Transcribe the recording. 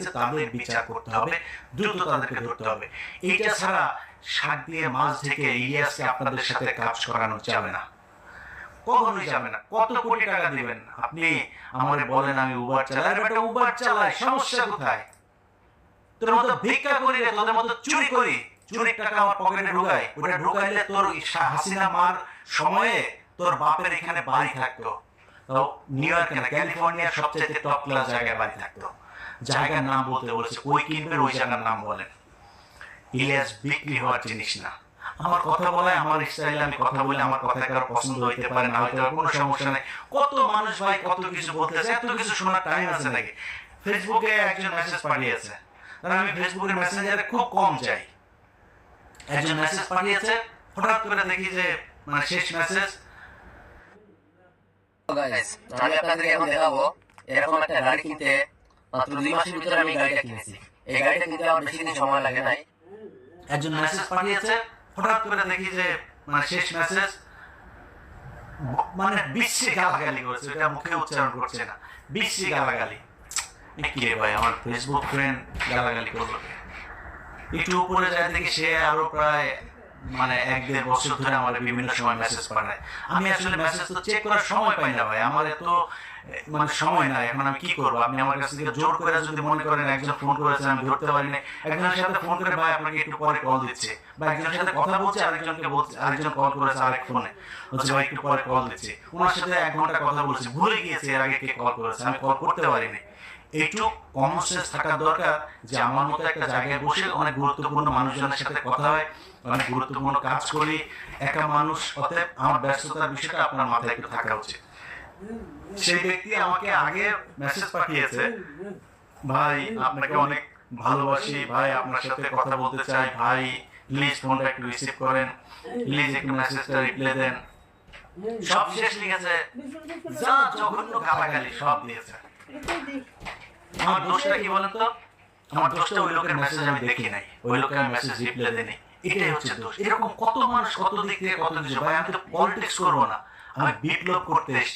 দিচ্ছে তাদের বিচার করতে হবে, দ্রুত তাদেরকে ধরতে হবে। এইটা ছাড়া শাক দিয়ে মাছ ঢেকে ইলিয়াসকে আপনাদের সাথে কাজ করানো যাবে না, কখনোই যাবে না। কত কোটি টাকা দিবেন আপনি আমারে বলেন আমি উবার চালাই, আরে বেটা উবার চালাই, সমস্যা কোথায়? তোর মতো ভিক্ষা করি রে, তোদের মতো চুরি করি, চুরির টাকা আমার পকেটে ঢুকাই, ওটা ঢুকাইলে তোর হাসিনা মার সময়ে তোর বাপের এখানে বাড়ি থাকতো, তাও নিউ ইয়র্কে না, ক্যালিফোর্নিয়ার সবচেয়ে টপ ক্লাস জায়গায় বাড়ি থাকতো। জায়গার নাম বলতে বলেছে, কই কিনবেন ওই জায়গার নাম বলেন। ইলিয়াস বিক্রি হওয়ার জিনিস না। আমার কথা বলে আমার স্টাইলে আমি কথা বলে আমার কথা কারো পছন্দ হইতে পারে না হইতে পারে, কোনো সমস্যা নেই। কত মানুষ ভাই কত কিছু বলতেছে, এত কিছু শোনার টাইম আছে নাকি? ফেসবুকে একজন মেসেজ পাঠিয়েছে, কারণ আমি ফেসবুকের মেসেঞ্জারে খুব কম যাই। একজন মেসেজ পাঠিয়েছে, হঠাৎ করে দেখি যে মানে শেষ মেসেজ, আমি আপনাদেরকে এখন দেখাবো এরকম একটা গাড়ি কিনতে মাত্র 2 মাসের ভিতরে আমি গাড়িটা কিনেছি। এই গাড়িটা কিনতে আমার বেশি দিন সময় লাগে নাই। একজন মেসেজ পাঠিয়েছে, হঠাৎ করে দেখি যে মানে শেষ মেসেজ, মানে বিশ্রী গালাগালি করছে, এটা মুখে উচ্চারণ করছে না, বিশ্রী গালাগালি। কি রে ভাই, আমার ফেসবুক ফ্রেন্ড গালাগালি করলো। একটু উপরে যায় দেখি সে আরো প্রায় মানে 1-1.5 বছর ধরে আমার বিভিন্ন সময় মেসেজ পাঠায়। আমি আসলে মেসেজ তো চেক করার সময় পাই না ভাই, আমার এত মানে সময় নাই। এখন আমি কি করবো? আপনি আমার কাছ থেকে জোর করে যদি মনে করেন একজন ফোন করেছে আমি ধরতে পারিনি, একজনের সাথে ফোন করে ভাই আপনাকে একটু পরে কল দিচ্ছে, বা একজনের সাথে কথা বলছে আরেকজনকে বলছে, আরেকজন কল করেছে আরেক ফোনে বলছে ভাই একটু পরে কল দিচ্ছে, ওনার সাথে 1 ঘন্টা কথা বলছে, ভুলে গিয়েছে এর আগে কে কল করেছে, আমি কল করতে পারিনি। একটু কমন সেন্স থাকা দরকার যে আমার মতো একটা জায়গায় বসে অনেক গুরুত্বপূর্ণ মানুষজনের সাথে কথা হয়, অনেক গুরুত্বপূর্ণ কাজ করি, একা মানুষ, অতএব আমার ব্যস্ততার বিষয়টা আপনার মাথায় একটু থাকা উচিত। সেই ব্যক্তি আমাকে আগে মেসেজ পাঠিয়েছে, ভাই আপনাকে অনেক ভালোবাসি, ভাই আপনার সাথে কথা বলতে চাই, ভাই প্লিজ ফোনটা একটু রিসিভ করেন, প্লিজ একটু মেসেজটা রিপ্লাই দেন, সব শেষ লিখেছে, যা জঘন্য গালাগালি সব দিয়েছে। আমার দোষটা কি বলেন তো? আমার দোষটা ওই লোকের মেসেজ আমি দেখি নাই, ওই লোকের মেসেজ রিপ্লাই দেই নাই, এটাই হচ্ছে দোষ। এরকম কত মানুষ কত দিক থেকে কত কিছু, ভাই আমি তো পলিটিক্স করবো না, আমি বিপ্লব করতে এসেছি।